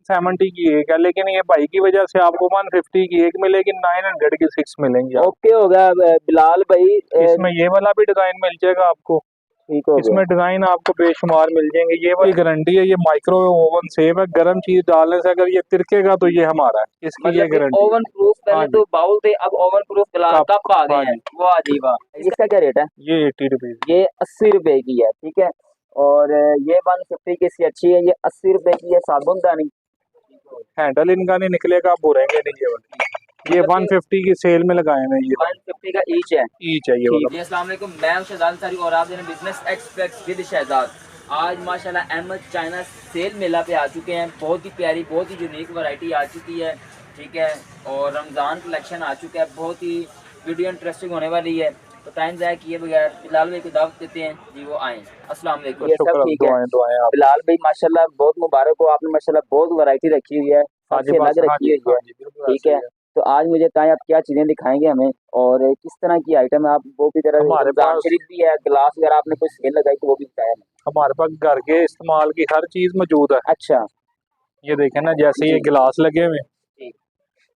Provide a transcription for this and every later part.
170 की एक है, लेकिन ये भाई की वजह से आपको 150 की एक मिलेगी, 900 की 6 मिलेंगी। ओके हो गया बिलाल भाई। इसमें ये वाला भी डिजाइन मिल जाएगा आपको, ठीक हो गया। इसमें डिजाइन आपको बेशुमार मिल जाएंगे। ये वाली गारंटी है, ये माइक्रोवेव ओवन सेफ है, गर्म चीज डालने से अगर ये तिरकेगा तो ये हमारा है, इसकी ये मतलब गारंटी। ओवन प्रूफ, पहले हाँ तो जी, बाउल थे, अब ओवन प्रूफ गिलास कप आ गए हाँ हैं। जी, वाह जी वाह। इसका क्या रेट है? ये 80 रुपीज। ये 80 रुपए की है, ठीक है। और ये 150 की इसकी अच्छी है, ये 80 रुपए की है साबुनदानी। हैंडल इनका नहीं निकलेगा, आप भरेंगे नहीं ये वाली। ये मतलब 150 की सेल में लगाए हुए हैं, ये 150 का ईच है। ईच है ये वाला। जी अस्सलाम वालेकुम, मैं हूं शहजाद अंसारी और आप देख रहे हैं बिजनेस एक्सपर्ट्स विद शहजाद। आज माशाल्लाह अहमद चाइना सेल मेला पे आ चुके हैं। बहुत ही प्यारी, बहुत ही यूनिक वैरायटी आ चुकी है, ठीक है। और रमज़ान कलेक्शन आ चुका है, बहुत ही वीडियो इंटरेस्टिंग होने वाली है। तो टाइम ज़ाया किए बगैर बिलाल भाई को दावत देते हैं जी, वो आएँ। अस्सलाम वालेकुम। ये सब ठीक है। दुआएं आप। बिलाल भाई माशाल्लाह बहुत मुबारक हो, आपने माशाल्लाह बहुत वैरायटी रखी हुई है, सबसे अलग रखी हुई है, ठीक है। तो आज मुझे बताएं आप क्या चीजें दिखाएंगे हमें और किस तरह की आइटम है। आप वो भी तरह हमारे रमजान पास शरीफ भी है, गिलास वगैरह आपने कोई सेल लगाई तो वो भी बताया हमें। हमारे पास घर के इस्तेमाल की हर चीज मौजूद है। अच्छा ये देखें ना, जैसे ये जी गिलास लगे हुए हैं, जी,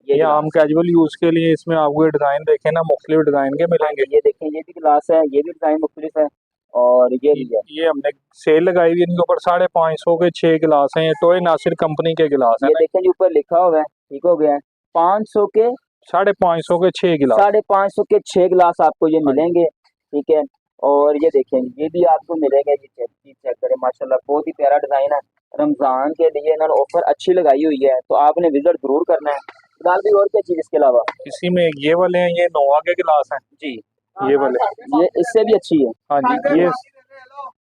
ये आम गिलास, कैजुअल यूज के लिए, इसमें आपको डिजाइन देखें ना, मुख्तलिफ डिजाइन के हाँ मिलेंगे। जी, ये देखें ये भी गिलास है, ये भी डिजाइन मुख्तलिफ है और ये भी है। ये हमने सेल लगाई हुई है, इनके ऊपर 550 के 6 गिलास हैं। ये टोय नासिर कंपनी के गिलास है ये ना। देखें जो ऊपर लिखा हुआ है, ठीक हो गया है। 500 के 550 के 6 गिलास। 550 के 6 गिलास आपको ये हाँ जी, मिलेंगे, ठीक है। और ये देखें ये भी आपको मिलेंगे, ये चेक करें माशाल्लाह बहुत ही प्यारा डिजाइन है। रमजान के लिए इन्होंने ऑफर अच्छी लगाई हुई है, तो आपने विजिट जरूर करना है। फिलहाल भी और क्या चीज इसके अलावा? इसी में ये वाले हैं, ये नोवा के गिलास हैं, जी, ये वाले। ये इससे भी अच्छी है। हाँ जी, ये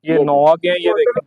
ये नोवा के हैं, ये देखें,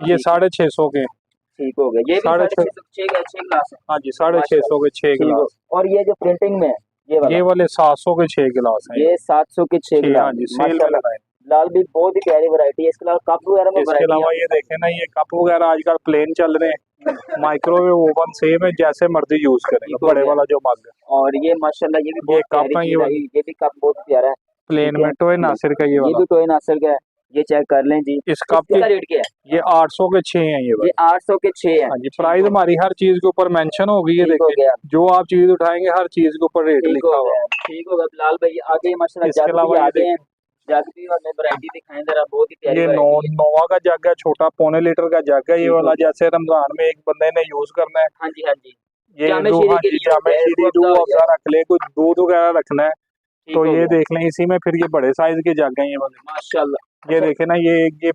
ये ठीक है, 650 के हैं। ठीक हो गया। ये भी साढ़े 650 छः 6 गिलास है हाँ जी, 650 के 6 ठीक हो। गिलास। और ये जो प्रिंटिंग में है ये वाला, ये वाले 700 के 6 गिलास हैं। ये 700 के 6 हाँ गिलास जी, सेल में माशाल्लाह। लगाए। लाल भी बहुत ही प्यारी वैरायटी है। इसके अलावा कप वगैरह में इसके वैरायटी अलावा ये देखें ना, ये कप वगैरह आजकल प्लेन चल रहे हैं, माइक्रोवेव ओवन सेम है, जैसे मर्जी यूज करेंगे, बड़े वाला जो मग है। और ये माशाल्लाह ये भी ये बहुत कप प्यारी है, चीज आई, ये भी कप बहुत प्यारा है, प्लेन ठीक है। में टोय नासिर का ये ये वाला। भी टोय नासर का है, ये चेक कर लें जी। इस कप इसका की रेट क्या है? ये 800 के 6 हैं ये ये वाले। 800 के 6 है। हाँ जी, प्राइस हमारी हर चीज के ऊपर मेंशन होगी, ये ठीक हो देखें, गया, जो आप चीज उठाएंगे हर चीज के ऊपर रेट ठीक हो लिखा हुआ। गया, ठीक हो गया। बिलाल भाई आगे माशाल्लाह इसके जग भी अलावा ये आगे हैं, देखें, जग भी और वैरायटी दिखाएं जरा, बहुत ही प्यारी ये वैरायटी है। नोवा का जग है, छोटा 1.25 लीटर का जग है ये ठीक हो वाला, गया, जैसे रमजान में एक बंदे ने यूज करना है। हाँ जी हाँ जी, ये जामे रूह, शीरी हाँ के जी, लिए हो जामे गया, शीरी रूह अफ़ज़ा रूह हो गया, अफ़ज़ा रख ले, कुछ दूध वगैरह रखना है ठीक तो हो ये गया देख लें। इसी में फिर ये बड़े साइज के जग हैं ये वाले। माशाल्लाह। ये अच्छा देखे ना, ये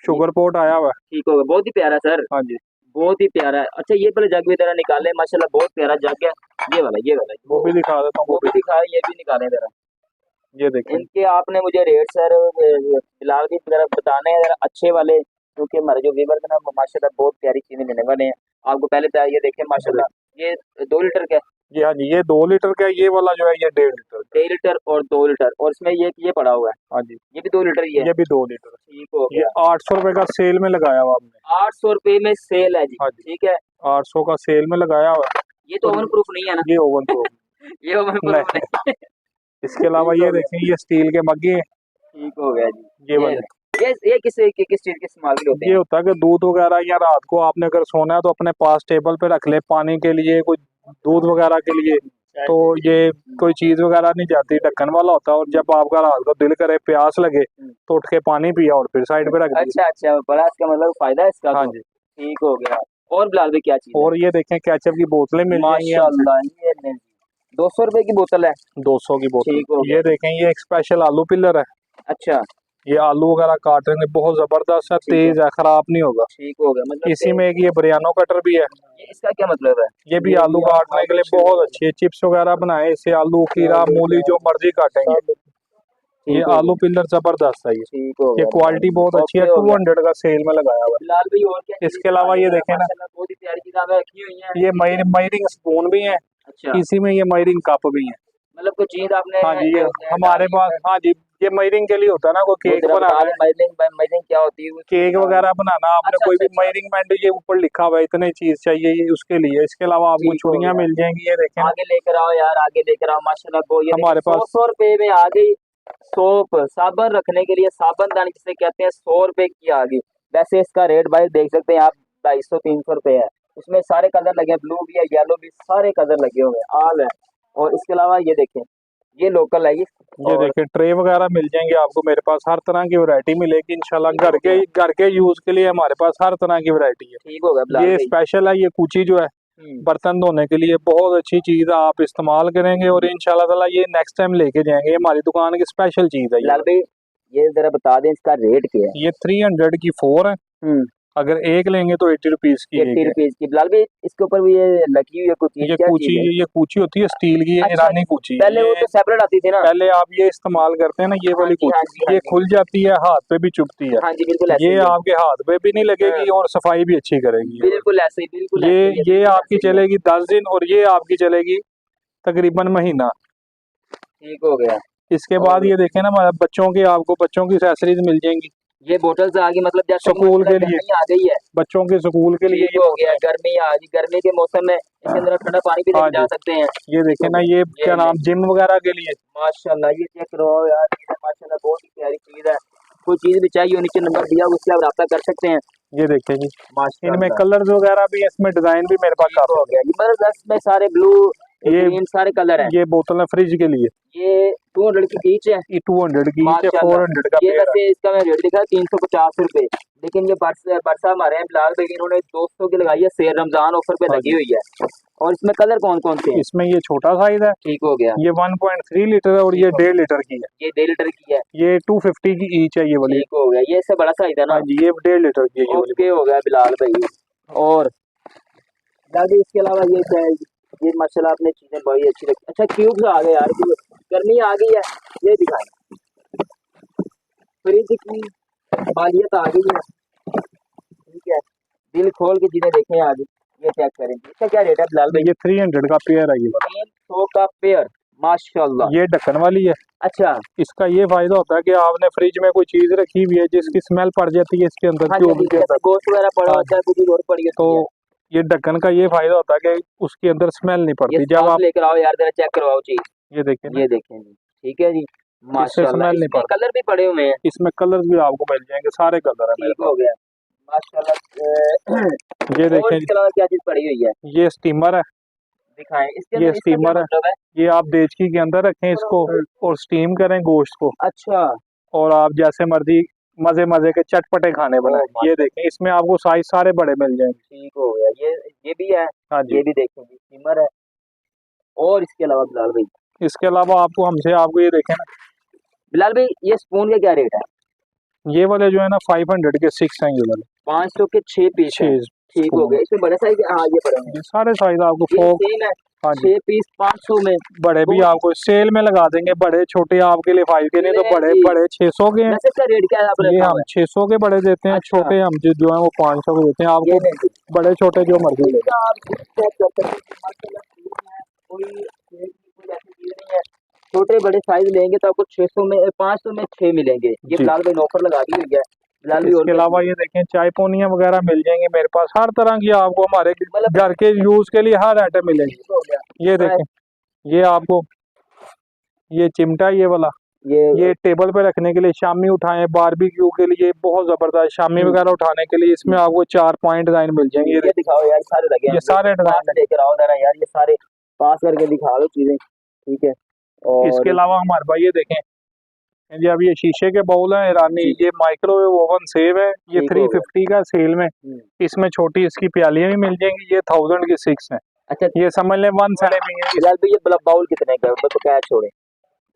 शुगर पोट आया हुआ है। ठीक हो गया, बहुत ही प्यारा सर, हाँ जी, बहुत ही प्यारा है। अच्छा ये पहले जग भी जरा निकाले, माशाल्लाह बहुत प्यारा जग है। ये वाला, ये वाला, वो भी दिखा देता हूँ, वो भी दिखाए, ये भी निकालें जरा। ये देखें। इनके आपने मुझे रेट सर फिलहाल भी जरा बताने हैं जरा अच्छे वाले, क्योंकि हमारे जो व्यूअर्स हैं ना वो माशाल्लाह बहुत प्यारी चीजें देने वाले हैं आपको। पहले तो ये देखें माशाल्लाह, ये 2 लीटर का है, ये हाँ जी, ये 2 लीटर का है, ये वाला जो है ये 1.5 लीटर का 1.5 लीटर और 2 लीटर, और इसमें ये पड़ा हुआ है, है। हाँ जी, ये भी 2 लीटर ही है। ये भी 2 लीटर है। ठीक हो ये गया, 800 रुपए का सेल में लगाया हुआ हमने। 800 रुपये में सेल है जी, हाँ जी, ठीक है। 800 का सेल में लगाया हुआ है। ये तो और ओवन प्रूफ नहीं है ना? ये ओवन प्रूफ ये ओवन प्रूफ नहीं। नहीं। इसके अलावा ठीक ये हो गया, देखें, ये स्टील के मग्गे हैं, ठीक हो गया जी। ये वाले। ये किस चीज के इस्तेमाल के होते ये हैं? होता है कि दूध वगैरह, या रात को आपने अगर सोना है तो अपने पास टेबल पे रख ले, पानी के लिए, कोई दूध वगैरह के लिए। तो ये कोई चीज वगैरह नहीं जाती, ढक्कन वाला होता है, और जब आपका रात को दिल करे, प्यास लगे, तो उठ के पानी पिया और फिर साइड पे रख दिया। अच्छा अच्छा, बड़ा इसका मतलब फायदा है इसका हाँ तो। जी, ठीक हो गया। और बिलाल भाई क्या चीज है? और ये देखें, केचप की बोतलें मिल जाएंगी हमसे, माशाल्लाह, ये नहीं, 200 रुपए की बोतल है। 200 की ठीक हो बोतल। गया, ये देखें, ये एक स्पेशल आलू पिलर है, अच्छा ये आलू वगैरह काटने में बहुत जबरदस्त है, ठीक है, तेज है, खराब नहीं होगा। ठीक हो गया मतलब इसी में एक ये बिरयानो कटर भी है, ये इसका क्या मतलब है? ये भी आलू काटने के लिए बहुत अच्छी है। चिप्स वगैरह बनाए इससे, आलू, खीरा, मूली जो मर्जी काटेंगे। ये ठीक हो आलू गया, पिलर जबरदस्त है। ठीक हो ये गया, क्वालिटी बहुत अच्छी है, ओके हो गया। 200 का सेल में लगाया हुआ बिलाल भाई और क्या है। चीज इसके अलावा ये देखें ना, माशाल्लाह बहुत ही प्यारी किताबें रखी हुई हैं। ये मयरिंग स्पून भी है, अच्छा इसी में ये मयरिंग कप भी है। मतलब कोई चीज आपने हाँ जी, ये हमारे पास, हाँ जी, ये मयरिंग के लिए होता है ना, कोई केक बनाना है, मर्लिंग क्या होती है वो? केक वगैरह बनाना आपने, अच्छा कोई अच्छा भी अच्छा, मयरिंग मैंड, ये ऊपर लिखा हुआ है इतने चीज चाहिए, ये उसके लिए। इसके अलावा आपको ठीक हो चूड़ियां गया। मिल जाएंगी, ये देखें ना, आगे लेकर आओ यार, आगे लेकर आओ माशाल्लाह। वो ये हमारे देखो 100 पास 100 रुपए में आ गई सोप, साबुन रखने के लिए साबुनदानी जिसे कहते हैं, 100 रुपए की आ गई। वैसे इसका रेट भाई देख सकते हैं आप, 250 300 रुपए है, इसमें सारे कलर लगे हैं, ब्लू भी है, येलो भी, सारे कलर लगे हुए हैं, ऑल है। और इसके अलावा ये देखें, ये लोकल है ये। ये और देखिए ट्रे वगैरह मिल जाएंगे आपको, मेरे पास हर तरह की वैरायटी मिलेगी इंशाल्लाह। घर के यूज के लिए हमारे पास हर तरह की वैरायटी है। ठीक होगा बिलाल ये भाई। स्पेशल है, ये कूची जो है बर्तन धोने के लिए बहुत अच्छी चीज है, आप इस्तेमाल करेंगे और इंशाल्लाह ताला ये नेक्स्ट टाइम लेके जाएंगे। ये हमारी दुकान की स्पेशल चीज है बिलाल भाई ये जरा बता दें इसका रेट क्या है। ये 300 की 4 है, अगर एक लेंगे तो 80 रुपीज की 80 एक है। रुपीज की। बिलाल भाई इसके ऊपर भी ये लगी हुई है कुछ चीज, ये क्या कूची, चीज है? ये कूची होती है स्टील की, ये अच्छा, ईरानी कूची। पहले वो तो सेपरेट आती थी ना। पहले आप ये इस्तेमाल करते हैं ना, ये वाली हाँ कूची, जी, हाँ ये जी। खुल जाती है, हाथ पे भी चुभती है। हाँ जी बिल्कुल ऐसे ये ही है। आपके हाथ पे भी नहीं लगेगी और सफाई भी अच्छी करेगी। बिल्कुल ऐसे ही, बिल्कुल ये ऐसे ही है, ये बिल्कुल आपकी ऐसे ही है। चलेगी 10 दिन और ये आपकी चलेगी तकरीबन महीना। ठीक हो गया। इसके बाद और ये देखें ना, मतलब बच्चों के, आपको बच्चों की एक्सेसरीज मिल जाएंगी ये बोतल आ गई, मतलब जैसे कि स्कूल के माशाल्लाह लिए, गर्मी आ गई है। बच्चों के स्कूल के लिए ठीक ये हो बोतल गया, है। गर्मी आ गई, गर्मी के मौसम में इसके अंदर ठंडा पानी भी हाँ लेके जा जी, सकते हैं। ये ठीक देखें हो ना, गया। ये क्या ले नाम, जिम वगैरह के लिए। माशाल्लाह ये चेक करो यार, ये माशाल्लाह बहुत ही प्यारी चीज है। कोई चीज भी चाहिए नीचे नंबर दिया उससे आप रब्ता कर सकते हैं। ये देखें जी, इनमें माशाल्लाह कलर्स वगैरह भी है, इसमें डिजाइन भी मेरे पास ठीक हो काफी गया। ये मतलब दस में सारे ब्लू है। ग्रीन सारे कलर हैं। ये बोतल है फ्रिज के लिए, ये 200 की ईच है। ये 200 की, ये माशाल्लाह 400 का ये पेयर है। वैसे इसका मैं रेट दिखा 350 रुपए, लेकिन ये बरसा हमारे हैं बिलाल भाई, इन्होंने 200 की लगाई है, शेर रमजान ऑफर पे हाँ लगी जी, हुई है। और इसमें कलर कौन कौन से हैं? इसमें ये छोटा साइज है, ठीक हो गया। ये 1.3 लीटर है और ठीक ये हो 1.5 लीटर की है। ये 1.5 लीटर की है। ये 250 की ईच है ये वाली। ठीक हो गया, ये इससे बड़ा साइज है ना। हाँ जी, ये 1.5 लीटर की है ये वाली। ओके हो गया बिलाल भाई। और दादी इसके अलावा ये क्या है? ये माशाल्लाह आपने चीजें बड़ी अच्छी रखी। अच्छा क्यूब्स आ गए यार, गर्मी आ गई है, ये दिखाएं। फ्रिज की मालियत आ गई है, ठीक है। दिल खोल के चीजें देखें आज, ये चेक करें इसका क्या रेट है बिलाल भाई? ये 300 का पेयर है ये वाला। 300 का पेयर, माशाल्लाह। ये ढक्कन वाली है। अच्छा इसका ये फायदा होता है कि आपने फ्रिज में कोई चीज रखी हुई है जिसकी स्मेल पड़ जाती है इसके अंदर, हाँ जी, ट्यूब के जैसे अंदर। गोश्त वगैरह पड़ा हाँ होता जी, है, कुछ और पड़ी तो होती है। ये ढक्कन का ये फायदा होता है कि उसके अंदर स्मेल नहीं ये पड़ती जब स्पाउस आप, लेकर आओ यार, जरा चेक करवाओ चीज। ये देखें ना, ये देखें जी, ठीक है जी, इससे माशाल्लाह। स्मेल नहीं इसमें पड़ती। कलर भी पड़े हुए हैं। इसमें कलर्स भी आपको मिल जाएंगे, सारे कलर है मेरे ठीक पास। हो गया माशाल्लाह। ये और देखें, इसके अलावा क्या चीज पड़ी हुई है? ये स्टीमर है, दिखाएं इसके ये अंदर, इसका क्या स्टीमर है। मतलब है? ये आप देचकी के अंदर रखें इसको और स्टीम करें गोश्त को, अच्छा और आप जैसे मर्जी मजे मजे के चटपटे खाने बनाएं। ये देखें, इसमें आपको साइज सारे बड़े मिल जाएंगे। ठीक हो गया। ये भी है, हाँ जी, ये भी देखेंगे स्टीमर है। और इसके अलावा बिलाल भाई, इसके अलावा आपको हमसे, आपको ये देखें ना, बिलाल भाई ये स्पून का क्या रेट है? ये वाले जो है ना 500 के 6 हैं ये वाले, 500 के 6 पीस है। 6 ठीक हो स्पून। गया। इसमें बड़े साइज, हाँ ये बड़े हैं, ये सारे साइज आपको, ये फोक। सेम है। हाँ जी, 6 पीस 500 में। बड़े भी आपको सेल में लगा देंगे, बड़े छोटे आपके लिए 5 के, नहीं तो बड़े जी। बड़े 600 के हैं। वैसे इसका रेट क्या है आपने ये रखा हम हुआ 600 के बड़े देते हैं, अच्छा। छोटे हम जो है वो 500 के देते हैं है? ये आपको, नहीं, बड़े छोटे जो मर्जी ले। इसका आप खुद चेक कर सकते हैं कि माशाल्लाह क्लीन है, कोई शेड की कोई ऐसी चीज नहीं है। छोटे बड़े साइज लेंगे तो आपको 600 में 500 में 6 मिलेंगे। ये जी, बिलाल भाई ने ऑफर लगा दी हुई है। बिलाल भाई और इसके क्या अलावा चीज़? ये देखें, चाय पोनियाँ वगैरह मिल जाएंगी मेरे पास, हर तरह की आपको हमारे मतलब घर के यूज के लिए हर आइटम मिलेगी। ठीक हो गया। ये मैं- देखें, ये आपको, ये चिमटा ये वाला, ये ये टेबल पे रखने के लिए, शामी उठाएं बारबेक्यू के लिए बहुत जबरदस्त, शामी वगैरह उठाने के लिए इसमें आपको 4 पॉइंट डिजाइन मिल जाएंगे। ये दिखाओ यार, सारे लगे हैं। ये सारे पास डिजाइन लेकर आओ जरा यार, ये सारे पास करके दिखा दो चीजें, ठीक है। इसके और अलावा हमारे पास ये देखें जी, अब ये शीशे के बाउल है ईरानी, ये माइक्रोवेव ओवन सेव है, ये ठीक हो गया। 350 का सेल में। इसमें छोटी इसकी प्यालियां भी मिल जाएंगी, ये 1000 की 6 है। अच्छा ये समझ लें 1 सड़े भी हैं। बिलाल भाई ये बाउल कितने का है, बकाया छोड़े?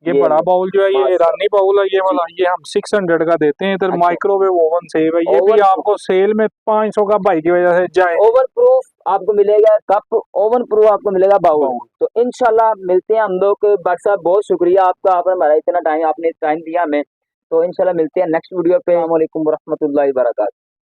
ये ये बड़ा बाउल जो है ये माशा- ईरानी बाउल है ये वाला, ये हम 600 का देते हैं इधर। अच्छा। माइक्रोवेव ओवन सेव है, ये भी ओवन आपको सेल में 500 का भाई की वजह से जाए। ओवन प्रूफ आपको मिलेगा कप, ओवन प्रूफ आपको मिलेगा बाउल। तो इंशाल्लाह मिलते हैं हम लोग। बट साहब बहुत शुक्रिया आपका, आपने हमारा इतना टाइम, आपने टाइम दिया हमें। तो इंशाल्लाह मिलते हैं नेक्स्ट वीडियो पे। अस्सलाम वालेकुम रहमतुल्लाहि व बरकातहू।